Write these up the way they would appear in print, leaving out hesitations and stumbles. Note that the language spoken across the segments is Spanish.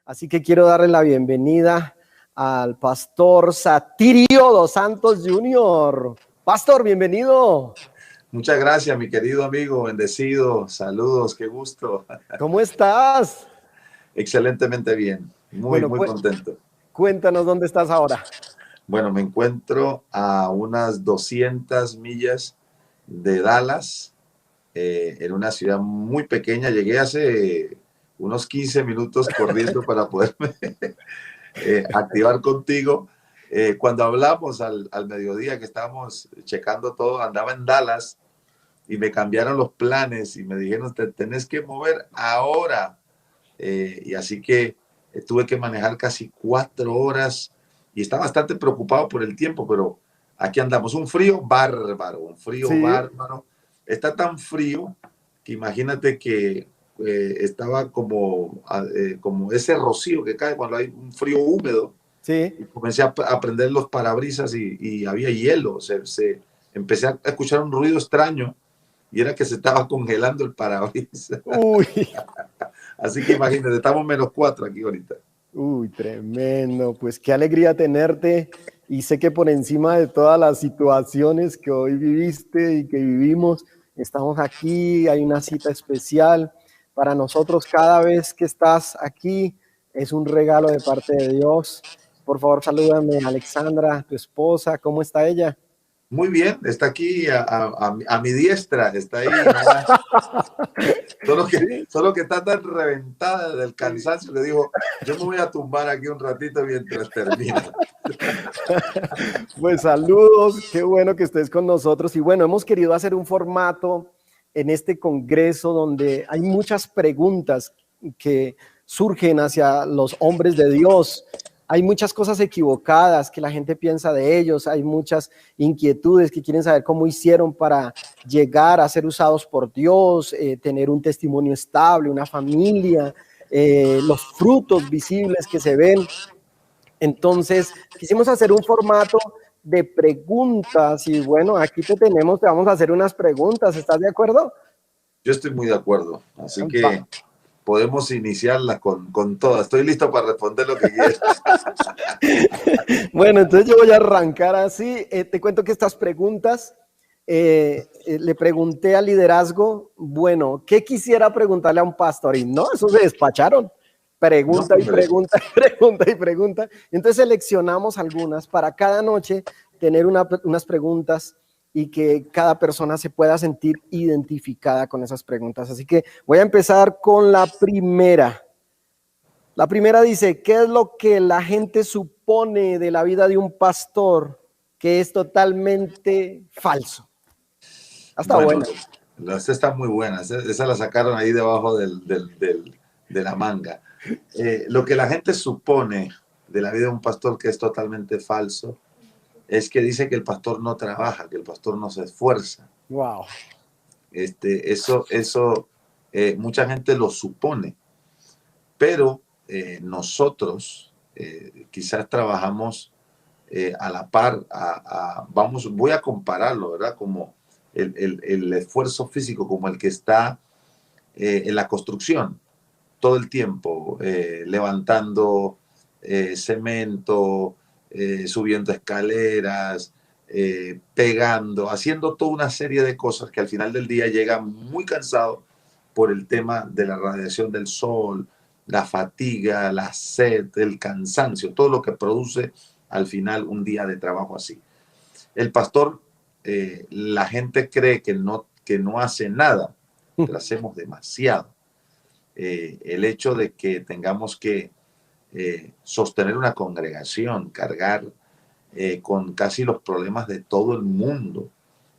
Así que quiero darle la bienvenida al pastor Satirio dos Santos Jr. Pastor, bienvenido. Muchas gracias, mi querido amigo, bendecido. Saludos, qué gusto. ¿Cómo estás? Excelentemente bien, muy contento. Cuéntanos dónde estás ahora. Bueno, me encuentro a unas 200 millas de Dallas, en una ciudad muy pequeña. Llegué hace unos 15 minutos corriendo para poderme activar contigo. Cuando hablamos al mediodía que estábamos checando todo, andaba en Dallas y me cambiaron los planes y me dijeron, te tenés que mover ahora. Y así que tuve que manejar casi 4 horas y estaba bastante preocupado por el tiempo, pero aquí andamos. Un frío bárbaro, un frío Sí. bárbaro. Está tan frío que imagínate que estaba como ese rocío que cae cuando hay un frío húmedo. Sí. Y comencé a prender los parabrisas y había hielo. Empecé a escuchar un ruido extraño y era que se estaba congelando el parabrisas. Uy. Así que imagínate, estamos -4 aquí ahorita. Uy, tremendo. Pues qué alegría tenerte. Y sé que por encima de todas las situaciones que hoy viviste y que vivimos, estamos aquí, hay una cita especial. Para nosotros, cada vez que estás aquí, es un regalo de parte de Dios. Por favor, salúdame a Alexandra, tu esposa. ¿Cómo está ella? Muy bien, está aquí a mi diestra, está ahí. Solo que está tan reventada del cansancio que digo, yo me voy a tumbar aquí un ratito mientras termina. Pues saludos, qué bueno que estés con nosotros. Y bueno, hemos querido hacer un formato en este congreso donde hay muchas preguntas que surgen hacia los hombres de Dios. Hay muchas cosas equivocadas que la gente piensa de ellos, hay muchas inquietudes que quieren saber cómo hicieron para llegar a ser usados por Dios, tener un testimonio estable, una familia, los frutos visibles que se ven. Entonces, quisimos hacer un formato de preguntas y bueno, aquí te tenemos, te vamos a hacer unas preguntas, ¿estás de acuerdo? Yo estoy muy de acuerdo, así que podemos iniciarla con todas. Estoy listo para responder lo que quieras. Bueno, entonces yo voy a arrancar así. Te cuento que estas preguntas le pregunté al liderazgo, bueno, ¿qué quisiera preguntarle a un pastor? Y no, eso se despacharon. Pregunta y pregunta y pregunta y pregunta. Entonces seleccionamos algunas para cada noche tener unas preguntas y que cada persona se pueda sentir identificada con esas preguntas. Así que voy a empezar con la primera. La primera dice, ¿qué es lo que la gente supone de la vida de un pastor que es totalmente falso? Hasta bueno, buena. esta está muy buena. Esa la sacaron ahí debajo de la manga. Lo que la gente supone de la vida de un pastor que es totalmente falso es que dice que el pastor no trabaja, que el pastor no se esfuerza. Wow. Eso mucha gente lo supone, pero nosotros quizás trabajamos a la par, voy a compararlo, ¿verdad? Como el esfuerzo físico, como el que está en la construcción todo el tiempo, levantando cemento, subiendo escaleras, pegando, haciendo toda una serie de cosas que al final del día llegan muy cansados por el tema de la radiación del sol, la fatiga, la sed, el cansancio, todo lo que produce al final un día de trabajo así. El pastor, la gente cree que no hace nada, pero hacemos demasiado. El hecho de que tengamos que sostener una congregación, cargar con casi los problemas de todo el mundo,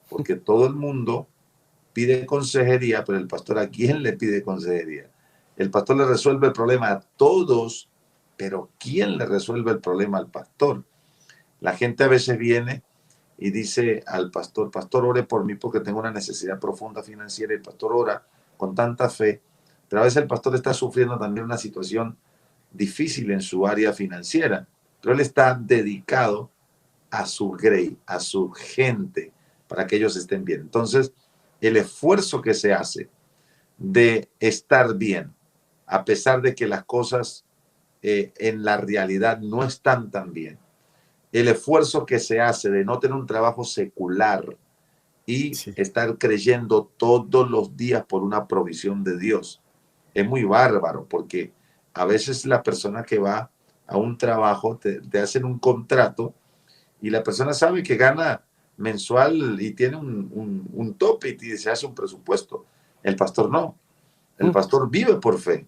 porque todo el mundo pide consejería, pero el pastor, ¿a quién le pide consejería? El pastor le resuelve el problema a todos, pero ¿quién le resuelve el problema al pastor? La gente a veces viene y dice al pastor, pastor, ore por mí porque tengo una necesidad profunda financiera. El pastor ora con tanta fe, pero a veces el pastor está sufriendo también una situación difícil en su área financiera, pero él está dedicado a su grey, a su gente, para que ellos estén bien. Entonces, el esfuerzo que se hace de estar bien, a pesar de que las cosas en la realidad no están tan bien. El esfuerzo que se hace de no tener un trabajo secular y Sí. estar creyendo todos los días por una provisión de Dios es muy bárbaro, porque a veces la persona que va a un trabajo te hacen un contrato y la persona sabe que gana mensual y tiene un tope y se hace un presupuesto. El pastor no. El pastor vive por fe.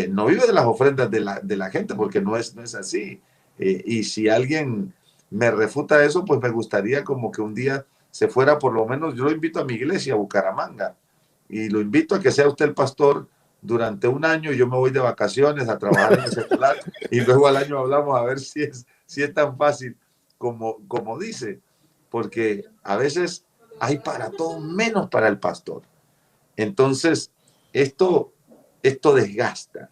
No vive de las ofrendas de la gente, porque no es así. Y si alguien me refuta eso, pues me gustaría como que un día se fuera, por lo menos, yo lo invito a mi iglesia, a Bucaramanga, y lo invito a que sea usted el pastor durante un año, y yo me voy de vacaciones a trabajar en el secular, y luego al año hablamos a ver si es tan fácil como dice, porque a veces hay para todo menos para el pastor. Entonces, esto, esto desgasta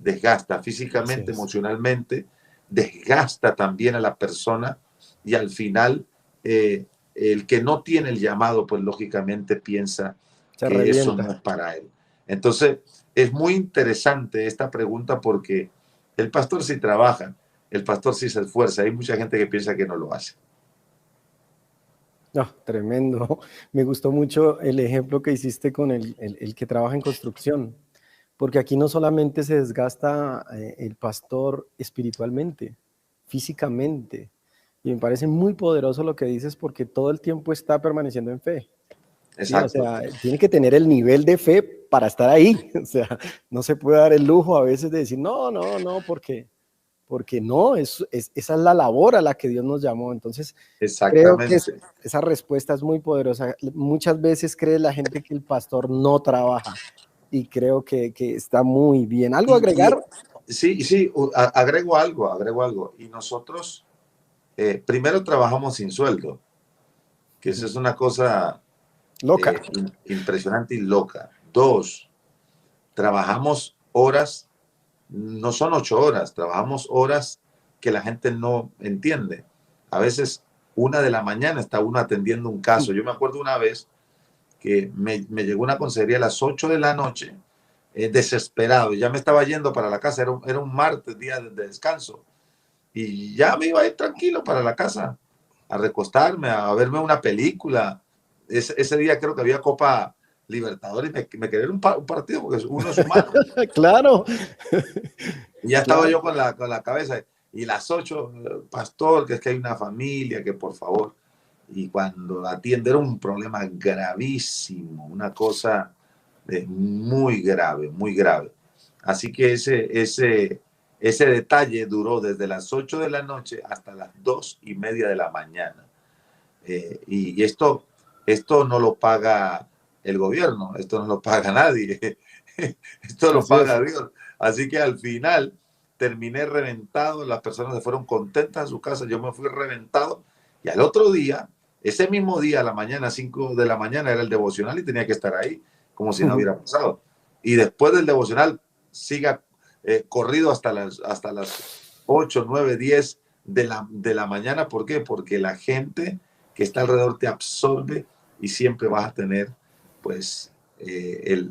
Así físicamente, es. emocionalmente, desgasta también a la persona y al final el que no tiene el llamado, pues lógicamente piensa Se que eso no revienta. es para él. Entonces, es muy interesante esta pregunta porque el pastor sí trabaja, el pastor sí se esfuerza, hay mucha gente que piensa que no lo hace. No, tremendo. Me gustó mucho el ejemplo que hiciste con el que trabaja en construcción, porque aquí no solamente se desgasta el pastor espiritualmente, físicamente, y me parece muy poderoso lo que dices porque todo el tiempo está permaneciendo en fe. Sí, o Exacto. sea, tiene que tener el nivel de fe para estar ahí. O sea, no se puede dar el lujo a veces de decir, no, no, no, porque no, esa es la labor a la que Dios nos llamó. Entonces, creo que Exactamente. esa respuesta es muy poderosa. Muchas veces cree la gente que el pastor no trabaja y creo que está muy bien. ¿Algo a Y agregar? sí, sí, agrego algo. Y nosotros primero trabajamos sin sueldo, que eso es una cosa Loca. impresionante y loca. Dos, trabajamos horas, no son 8 horas, trabajamos horas que la gente no entiende. A veces 1 de la mañana está uno atendiendo un caso. Yo me acuerdo una vez que me llegó una consejería a las 8 de la noche, desesperado, ya me estaba yendo para la casa, era un martes, día de descanso, y ya me iba a ir tranquilo para la casa, a recostarme, a verme una película. Ese día creo que había Copa Libertadores y me quería un partido porque uno es humano. Claro, Y ya estaba claro. yo con la cabeza. Y las 8, pastor, que es que hay una familia, que por favor. Y cuando atiende era un problema gravísimo, una cosa muy grave, muy grave. Así que ese detalle duró desde las 8 de la noche hasta las 2:30 de la mañana. Y esto no lo paga el gobierno, esto no lo paga nadie, esto lo Así paga es. Dios. Así que al final terminé reventado, las personas se fueron contentas a su casa, yo me fui reventado y al otro día, ese mismo día, a la mañana, 5 de la mañana, era el devocional y tenía que estar ahí, como si no hubiera pasado. Y después del devocional, siga corrido hasta las 8 9 10 de la mañana. ¿Por qué? Porque la gente que está alrededor te absorbe y siempre vas a tener pues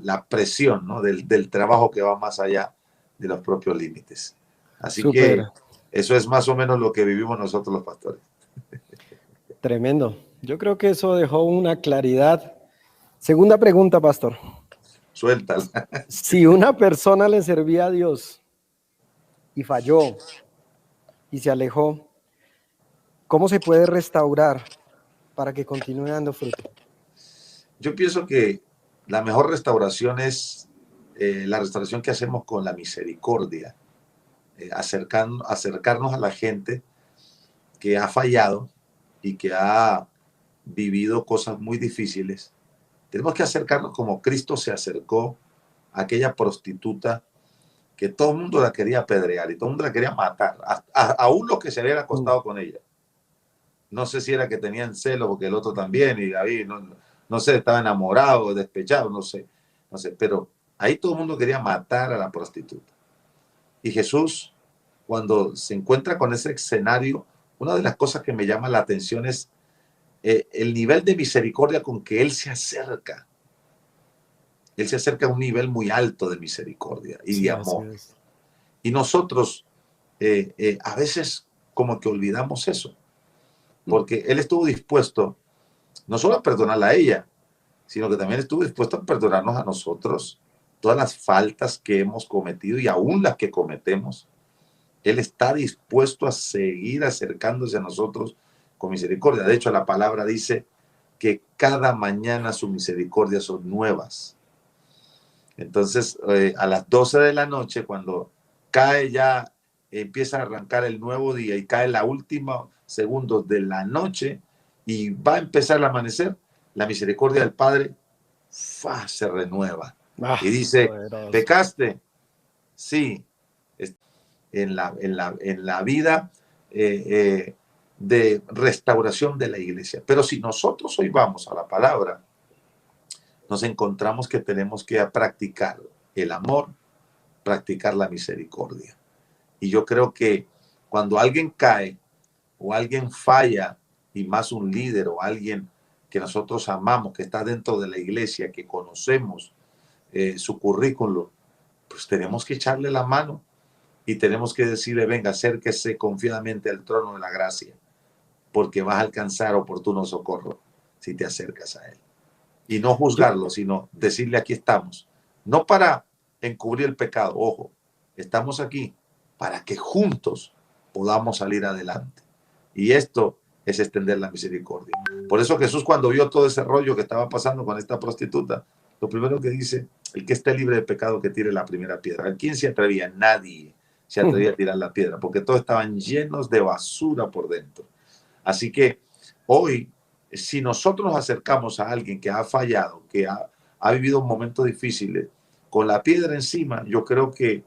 la presión, ¿no? del trabajo que va más allá de los propios límites. Así Súper, que eso es más o menos lo que vivimos nosotros los pastores. tremendo. Yo creo que eso dejó una claridad. Segunda pregunta, pastor. Suéltala. Si una persona le servía a Dios y falló y se alejó, ¿cómo se puede restaurar para que continúe dando fruto? Yo pienso que la mejor restauración es la restauración que hacemos con la misericordia, acercarnos a la gente que ha fallado y que ha vivido cosas muy difíciles. Tenemos que acercarnos como Cristo se acercó a aquella prostituta que todo el mundo la quería apedrear y todo el mundo la quería matar, aún los que se habían acostado con ella. No sé si era que tenían celo porque el otro también, y David, no sé, estaba enamorado, despechado, no sé, pero ahí todo el mundo quería matar a la prostituta. Y Jesús, cuando se encuentra con ese escenario, una de las cosas que me llama la atención es el nivel de misericordia con que Él se acerca. Él se acerca a un nivel muy alto de misericordia y de Sí, así amor. es. Y nosotros, a veces como que olvidamos eso, porque Él estuvo dispuesto no solo a perdonarla a ella, sino que también estuvo dispuesto a perdonarnos a nosotros todas las faltas que hemos cometido y aún las que cometemos. Él está dispuesto a seguir acercándose a nosotros con misericordia. De hecho, la palabra dice que cada mañana sus misericordias son nuevas. Entonces, a las 12 de la noche, cuando cae ya, empieza a arrancar el nuevo día y cae la última segundo de la noche y va a empezar el amanecer, la misericordia del Padre se renueva. Y dice, poderoso. ¿pecaste? Sí. En la vida de restauración de la iglesia. Pero si nosotros hoy vamos a la palabra, nos encontramos que tenemos que practicar el amor, practicar la misericordia. Y yo creo que cuando alguien cae o alguien falla, y más un líder o alguien que nosotros amamos, que está dentro de la iglesia, que conocemos su currículo, pues tenemos que echarle la mano y tenemos que decirle, venga, acérquese confiadamente al trono de la gracia, porque vas a alcanzar oportuno socorro si te acercas a él. Y no juzgarlo, sino decirle, aquí estamos. No para encubrir el pecado, ojo, estamos aquí para que juntos podamos salir adelante. Y esto es extender la misericordia. Por eso Jesús, cuando vio todo ese rollo que estaba pasando con esta prostituta, lo primero que dice, el que esté libre de pecado que tire la primera piedra. ¿A quién se atrevía? Nadie se atrevía a tirar la piedra, porque todos estaban llenos de basura por dentro. Así que hoy, si nosotros nos acercamos a alguien que ha fallado, que ha vivido momentos difíciles, con la piedra encima, yo creo que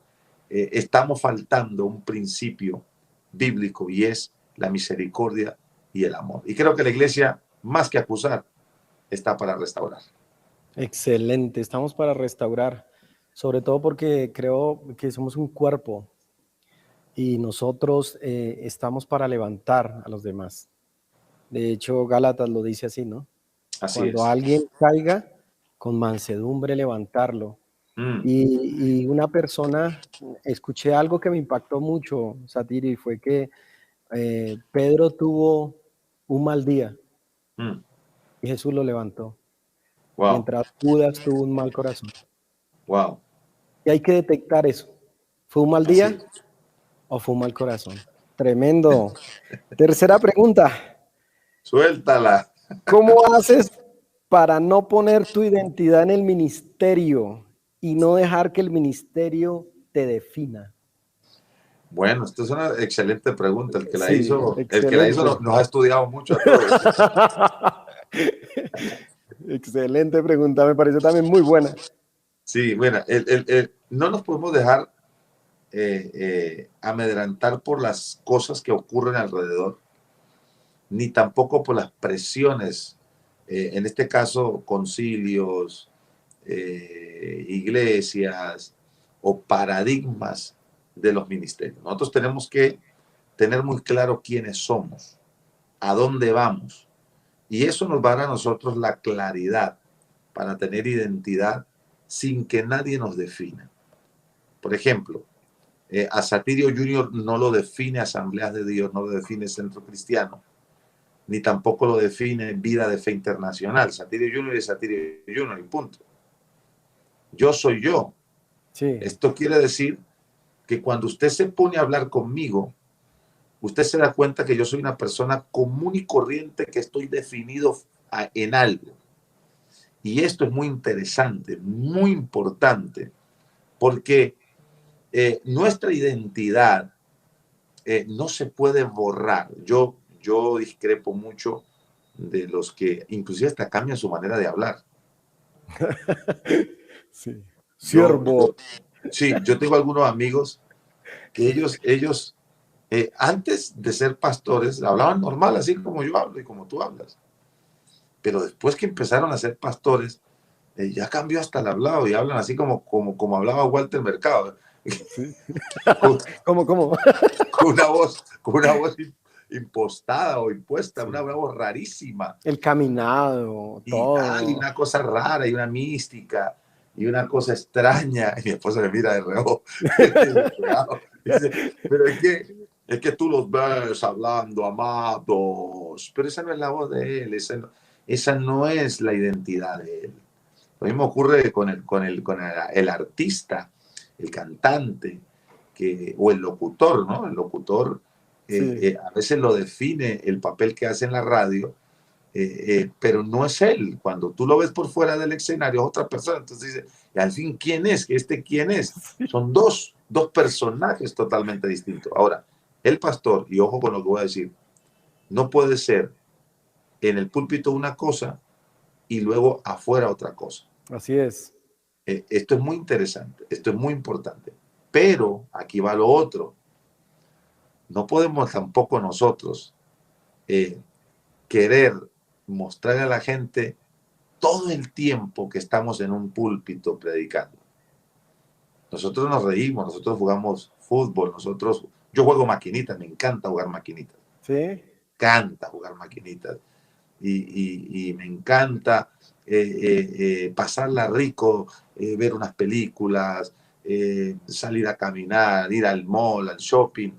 estamos faltando un principio bíblico y es la misericordia y el amor. Y creo que la iglesia, más que acusar, está para restaurar. Excelente, estamos para restaurar, sobre todo porque creo que somos un cuerpo y nosotros estamos para levantar a los demás. De hecho, Gálatas lo dice así, ¿no? Así Cuando es. alguien caiga, con mansedumbre levantarlo. Y una persona, escuché algo que me impactó mucho, Satiri, fue que Pedro tuvo un mal día y Jesús lo levantó, Wow. mientras Judas tuvo un mal corazón. Wow. Y hay que detectar eso. ¿Fue un mal día o fue un mal corazón? Tremendo. Tercera pregunta. Suéltala. ¿Cómo haces para no poner tu identidad en el ministerio y no dejar que el ministerio te defina? Bueno, esta es una excelente pregunta. El que la Sí, hizo, excelente. nos ha estudiado mucho a todos. Excelente pregunta, me parece también muy buena. Sí, bueno, no nos podemos dejar amedrentar por las cosas que ocurren alrededor, ni tampoco por las presiones, en este caso concilios, iglesias o paradigmas de los ministerios. Nosotros tenemos que tener muy claro quiénes somos, a dónde vamos, y eso nos va a dar a nosotros la claridad para tener identidad sin que nadie nos defina. Por ejemplo, a Satirio Junior no lo define Asambleas de Dios, no lo define Centro Cristiano, ni tampoco lo define Vida de Fe Internacional. Satirio Junior es Satirio Junior y punto. Yo soy yo. Sí. Esto quiere decir que cuando usted se pone a hablar conmigo, usted se da cuenta que yo soy una persona común y corriente que estoy definido en algo. Y esto es muy interesante, muy importante, porque nuestra identidad no se puede borrar. Yo discrepo mucho de los que inclusive hasta cambian su manera de hablar. Sí. Siervo. Sí, yo tengo algunos amigos que ellos antes de ser pastores hablaban normal, así como yo hablo y como tú hablas. Pero después que empezaron a ser pastores, ya cambió hasta el hablado y hablan así como hablaba Walter Mercado. Sí. con, ¿Cómo? con una voz impostada o impuesta, sí. Una voz rarísima. El caminado, todo. Y una cosa rara y una mística y una cosa extraña. Y mi esposa me mira de reojo. Dice, pero es que tú los ves hablando, amados, pero esa no es la voz de él, esa no es la identidad de él. Lo mismo ocurre con el artista, el cantante, o el locutor, ¿no? El locutor Sí, a veces lo define el papel que hace en la radio, pero no es él. Cuando tú lo ves por fuera del escenario, es otra persona. Entonces dice, y al fin, ¿quién es? ¿Quién es? Son dos personajes totalmente distintos. Ahora, el pastor, y ojo con lo que voy a decir, no puede ser en el púlpito una cosa y luego afuera otra cosa. así es. Esto es muy interesante, esto es muy importante. Pero aquí va lo otro. No podemos tampoco nosotros eh, querer mostrar a la gente todo el tiempo que estamos en un púlpito predicando. Nosotros nos reímos, nosotros jugamos fútbol, yo juego maquinitas, me encanta jugar maquinitas. Sí, Encanta jugar maquinitas y me encanta pasarla rico, ver unas películas, salir a caminar, ir al mall, al shopping,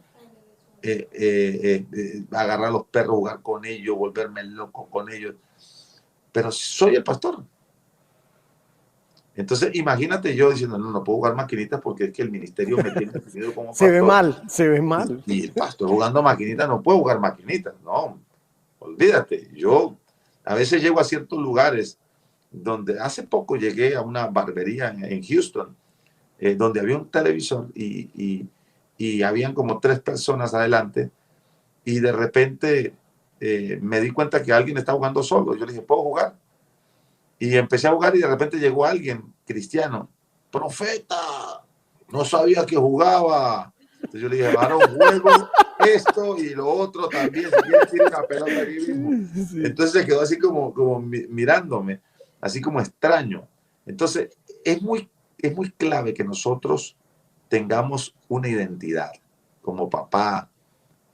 agarrar a los perros, jugar con ellos, volverme loco con ellos. Pero soy el pastor. Entonces, imagínate yo diciendo, no, no puedo jugar maquinitas porque es que el ministerio me tiene definido como se ve pastor. mal, se ve mal. Y el pastor jugando maquinitas no puede jugar maquinitas. No, olvídate. Yo a veces llego a ciertos lugares donde hace poco llegué a una barbería en Houston, donde había un televisor y habían como 3 personas adelante y de repente me di cuenta que alguien estaba jugando solo. Yo le dije, ¿puedo jugar? Y empecé a jugar y de repente llegó alguien cristiano, profeta, no sabía que jugaba. Entonces yo le dije, varón, juego esto y lo otro también, si quieres tirar una pelota aquí mismo. Sí. Entonces se quedó así como mirándome, así como extraño. Entonces es muy clave que nosotros tengamos una identidad como papá,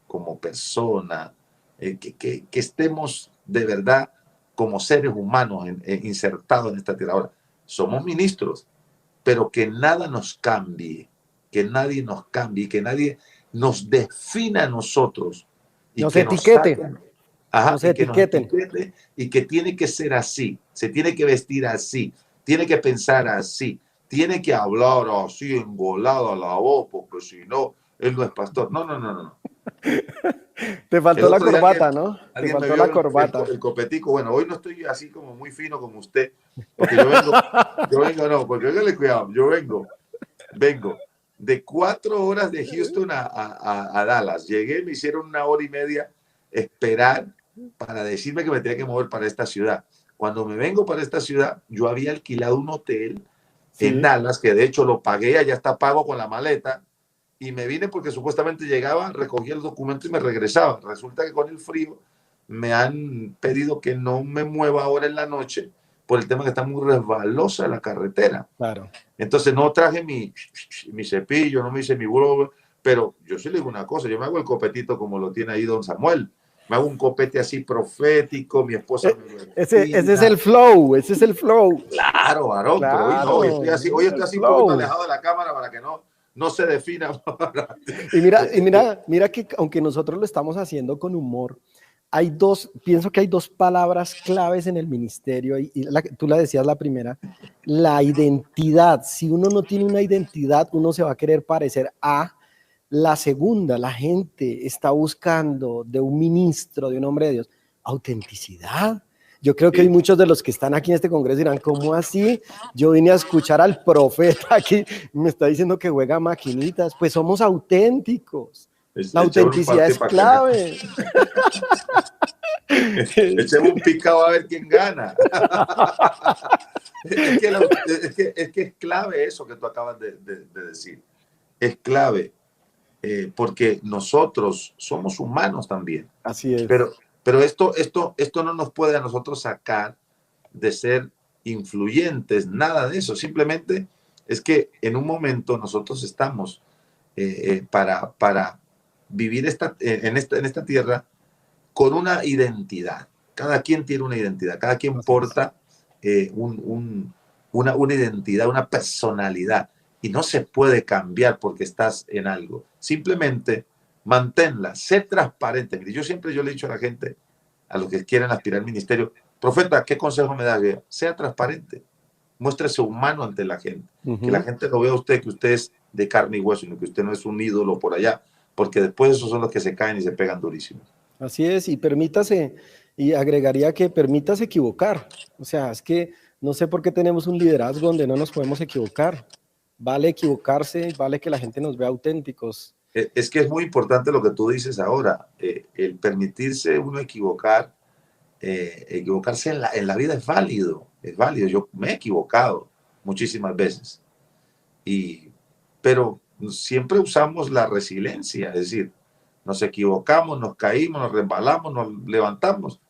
como persona, que estemos de verdad como seres humanos insertados en esta tierra. Ahora, somos ministros, pero que nada nos cambie, que nadie nos cambie, que nadie nos defina a nosotros y Nos que nos etiquete, saquen, ajá, nos y que nos etiqueten. etiquete y que tiene que ser así, se tiene que vestir así, tiene que pensar así, tiene que hablar así, engolado a la voz, porque si no, él no es pastor. No, no, no, no. Te El faltó la otro día corbata, ¿no? Te alguien me faltó vio la corbata. el copetico. Bueno, hoy no estoy así como muy fino como usted, porque no, porque hágale cuidado, vengo de 4 horas de Houston a Dallas. Llegué, me hicieron 1 hora y media esperar para decirme que me tenía que mover para esta ciudad. Cuando me vengo para esta ciudad, yo había alquilado un hotel en Sí, Dallas, que de hecho lo pagué, ya está pago con la maleta, y me vine porque supuestamente llegaba, recogía el documento y me regresaba. Resulta que con el frío me han pedido que no me mueva ahora en la noche por el tema que está muy resbalosa la carretera. claro. Entonces no traje mi cepillo, no me hice mi burro, pero yo sí le digo una cosa, yo me hago el copetito como lo tiene ahí don Samuel. Me hago un copete así profético, mi esposa me lo Ese es el defina. flow, ese es el flow. Claro, varón, pero hoy no, Claro, ese hoy es estoy el así un poquito flow. alejado de la cámara para que no se defina. Mira que aunque nosotros lo estamos haciendo con humor, pienso que hay dos palabras claves en el ministerio, tú la decías la primera, la identidad. Si uno no tiene una identidad, uno se va a querer parecer a la segunda. La gente está buscando de un ministro, de un hombre de Dios, autenticidad. Yo creo que hay Sí, muchos de los que están aquí en este congreso dirán, ¿cómo así? Yo vine a escuchar al profeta aquí, me está diciendo que juega maquinitas. Pues somos auténticos. La echemos un autenticidad partido es para que me clave. echemos un picado a ver quién gana. Es que es clave eso que tú acabas de decir. Es clave, porque nosotros somos humanos también. Así es. Pero esto no nos puede a nosotros sacar de ser influyentes, nada de eso. Simplemente es que en un momento nosotros estamos para vivir en esta tierra con una identidad. Cada quien tiene una identidad, cada quien Así es. porta una identidad, una personalidad. y no se puede cambiar porque estás en algo. Simplemente manténla, sé transparente. Mire, yo le he dicho a la gente, a los que quieren aspirar al ministerio, profeta, ¿qué consejo me da? Sea transparente, muéstrese humano ante la gente, que la gente lo vea a usted, que usted es de carne y hueso, y no que usted no es un ídolo por allá, porque después esos son los que se caen y se pegan durísimo. Así es, y permítase, y agregaría que permítase equivocar. O sea, es que no sé por qué tenemos un liderazgo donde no nos podemos equivocar. Vale equivocarse, vale que la gente nos vea auténticos. Es que es muy importante lo que tú dices ahora, el permitirse uno equivocarse en la vida es válido, es válido. Yo me he equivocado muchísimas veces, pero siempre usamos la resiliencia, es decir, nos equivocamos, nos caímos, nos resbalamos, nos levantamos,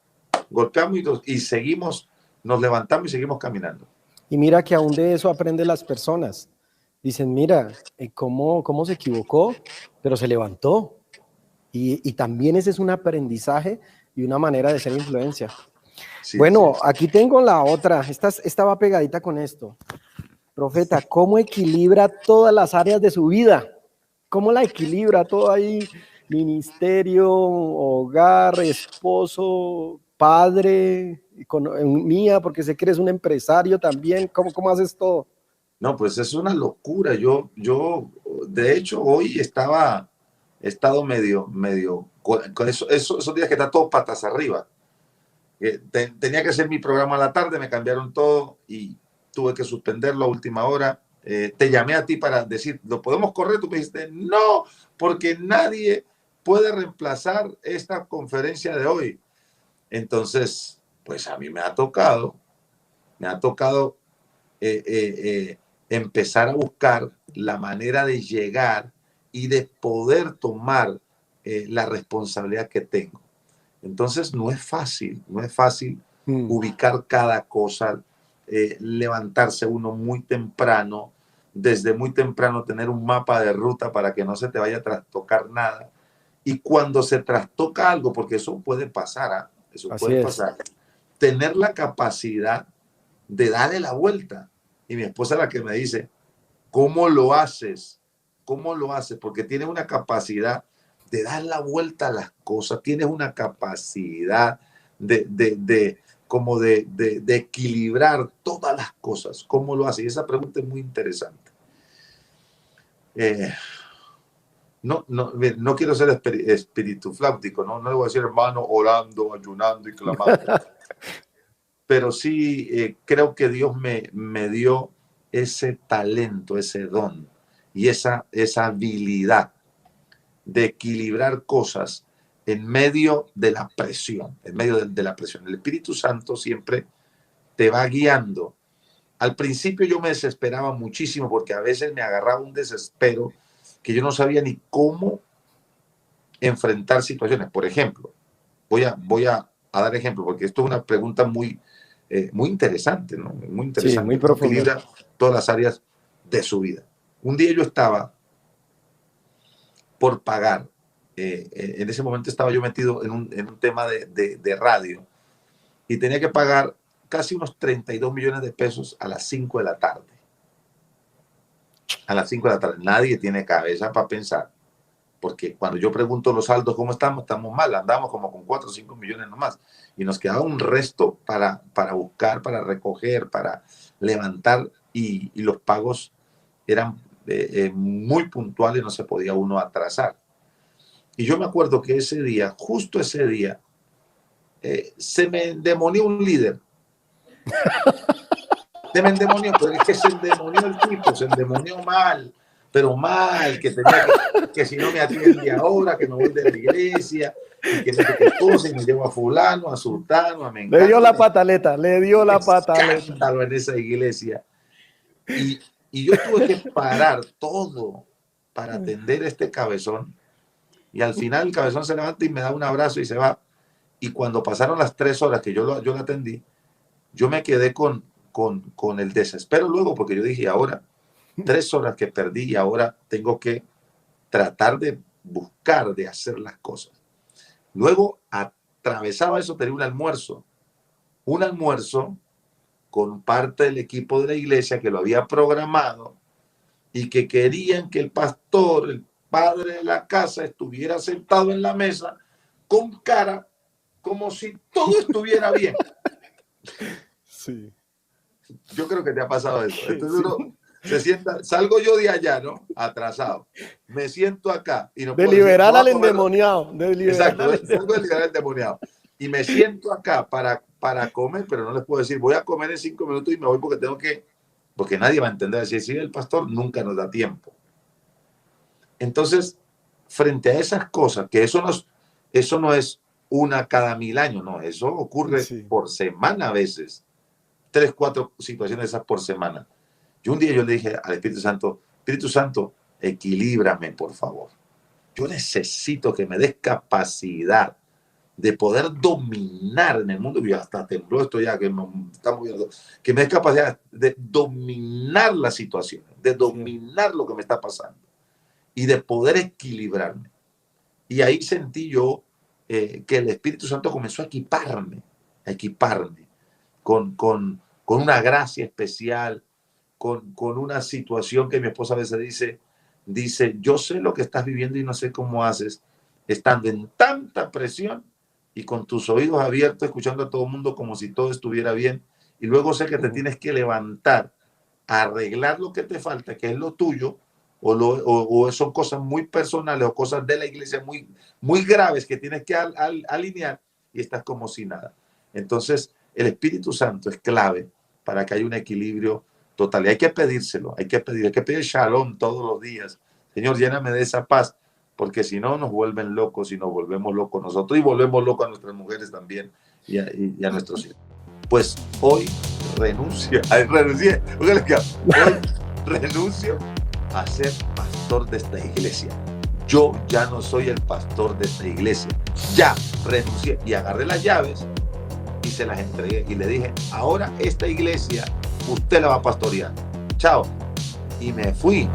golpeamos y seguimos, nos levantamos y seguimos caminando. Y mira que aún de eso aprenden las personas. Dicen, mira, cómo se equivocó, pero se levantó. Y también ese es un aprendizaje y una manera de ser influencia. Sí, bueno, sí. Aquí tengo la otra. Esta va pegadita con esto. Profeta, ¿cómo equilibra todas las áreas de su vida? ¿Cómo la equilibra todo ahí? Ministerio, hogar, esposo, padre, economía, porque sé que eres un empresario también. ¿Cómo haces todo? No, pues es una locura. Yo de hecho, hoy he estado medio, con esos días que está todo patas arriba. Tenía que hacer mi programa a la tarde, me cambiaron todo y tuve que suspenderlo a última hora. Te llamé a ti para decir, ¿lo podemos correr? Tú me dijiste, no, porque nadie puede reemplazar esta conferencia de hoy. Entonces, pues a mí me ha tocado empezar a buscar la manera de llegar y de poder tomar la responsabilidad que tengo. Entonces no es fácil ubicar cada cosa, levantarse uno muy temprano, desde muy temprano tener un mapa de ruta para que no se te vaya a trastocar nada. Y cuando se trastoca algo, porque eso puede pasar, tener la capacidad de darle la vuelta. Y mi esposa es la que me dice, ¿cómo lo haces? ¿Cómo lo haces? Porque tienes una capacidad de dar la vuelta a las cosas, tienes una capacidad de equilibrar todas las cosas. ¿Cómo lo haces? Y esa pregunta es muy interesante. No quiero ser espíritu fláutico, no le voy a decir hermano orando, ayunando y clamando. Pero sí creo que Dios me dio ese talento, ese don y esa habilidad de equilibrar cosas en medio de la presión, en medio de la presión. El Espíritu Santo siempre te va guiando. Al principio yo me desesperaba muchísimo porque a veces me agarraba un desespero que yo no sabía ni cómo enfrentar situaciones. Por ejemplo, voy a dar ejemplo porque esto es una pregunta muy interesante, ¿no? Muy interesante. Sí, muy profunda. Equilibra todas las áreas de su vida. Un día yo estaba por pagar. En ese momento estaba yo metido en un tema de radio y tenía que pagar casi unos 32 millones de pesos a las 5 de la tarde. A las 5 de la tarde. Nadie tiene cabeza para pensar, porque cuando yo pregunto los saldos, ¿cómo estamos? Estamos mal, andamos como con 4 o 5 millones nomás. Y nos quedaba un resto para buscar, para recoger, para levantar y los pagos eran muy puntuales, no se podía uno atrasar. Y yo me acuerdo que ese día, justo ese día, se me endemonió un líder. Se me endemonió, pero es que se endemonió el tipo, se endemonió mal, pero mal, que tenía que si no me atiende ahora, que me voy de la iglesia, y que no sé qué cosa, y me llevo a fulano, a sultano, a mengano. Le dio la pataleta, le dio la pataleta. Escándalo en esa iglesia. Y yo tuve que parar todo para atender a este cabezón. Y al final el cabezón se levanta y me da un abrazo y se va. Y cuando pasaron las 3 horas que yo lo atendí, yo me quedé con el desespero luego, porque yo dije, ahora 3 horas que perdí y ahora tengo que tratar de buscar, de hacer las cosas. Luego atravesaba eso, tenía un almuerzo con parte del equipo de la iglesia que lo había programado y que querían que el pastor, el padre de la casa, estuviera sentado en la mesa con cara como si todo estuviera bien. Sí. Yo creo que te ha pasado eso. Entonces Sí. uno se sienta, salgo yo de allá, ¿no? Atrasado. Me siento acá y no De puedo decir, liberar voy a al comer. endemoniado. De liberar Exacto, al salgo de endemoniado. liberar al endemoniado. Y me siento acá para comer, pero no les puedo decir, voy a comer en 5 minutos y me voy porque tengo que, porque nadie va a entender. Si sigue el pastor, nunca nos da tiempo. Entonces, frente a esas cosas, que eso no es una cada 1000 años, no, eso ocurre Sí. por semana a veces, 3, 4 situaciones esas por semana. Y un día yo le dije al Espíritu Santo, equilíbrame, por favor. Yo necesito que me des capacidad de poder dominar en el mundo, y hasta tembló esto ya, que está moviendo, que me des capacidad de dominar la situación, de dominar lo que me está pasando y de poder equilibrarme. Y ahí sentí yo que el Espíritu Santo comenzó a equiparme con una gracia especial, con una situación que mi esposa a veces dice, yo sé lo que estás viviendo y no sé cómo haces, estando en tanta presión y con tus oídos abiertos, escuchando a todo el mundo como si todo estuviera bien, y luego sé que te tienes que levantar, arreglar lo que te falta, que es lo tuyo, o son cosas muy personales o cosas de la iglesia muy, muy graves que tienes que alinear y estás como si nada. Entonces, el Espíritu Santo es clave para que haya un equilibrio total. Y hay que pedírselo, hay que pedir shalom todos los días. Señor, lléname de esa paz, porque si no nos vuelven locos y nos volvemos locos nosotros y volvemos locos a nuestras mujeres también y a nuestros hijos. Pues hoy renuncio a ser pastor de esta iglesia. Yo ya no soy el pastor de esta iglesia. Ya renuncié y agarré las llaves y se las entregué y le dije, ahora esta iglesia usted la va a pastorear. Chao. Y me fui.